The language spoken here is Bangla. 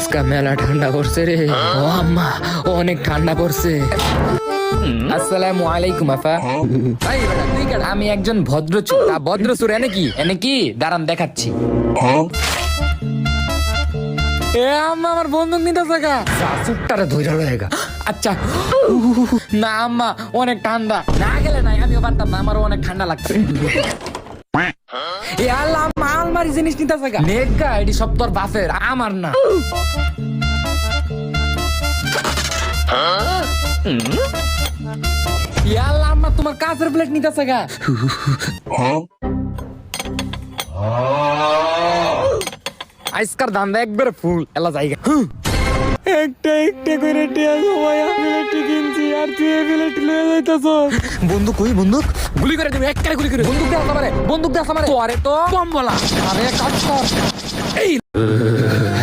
আজকা মেলা ঠান্ডা পড়ছে রে। ও আম্মা, অনেক ঠান্ডা পড়ছে। আসসালামু আলাইকুম আফা। ভাই বেটা তুই কাট, আমি একজন ভদ্র চোর। তা ভদ্র চোর এনে কি দাঁড়ান দেখাচ্ছি। এ আম্মা, আমার বন্দুক নিতে থাকা চুপটারে ধৈর্য লাগা। আচ্ছা না আম্মা, অনেক ঠান্ডা। না গেলে নাই, আমিও পারতাম না, আমারও অনেক ঠান্ডা লাগছে। এ আল্লাহ, আম্মা আলমারি জিনিস নিতে থাকা নেগা, এটি সব তোর বাপের, আমার না। এ আল্লাহ, আম্মা তোমার কাঁচের প্লেট নিতে থাকা। আজকার ধান্দা একবারে ফুল এলা জায়গা। একটা করে টিয়া সবাই প্লেট কিনছি, আর তুই প্লেট লয়ে যাইতাছ। বন্দুক কই, বন্দুক গুলি করে দিবি, একবারে গুলি করে। বন্দুক দে আমারে, বন্দুক দে আমারে। তোরে তো কম বলা। আরে কাট কর। এই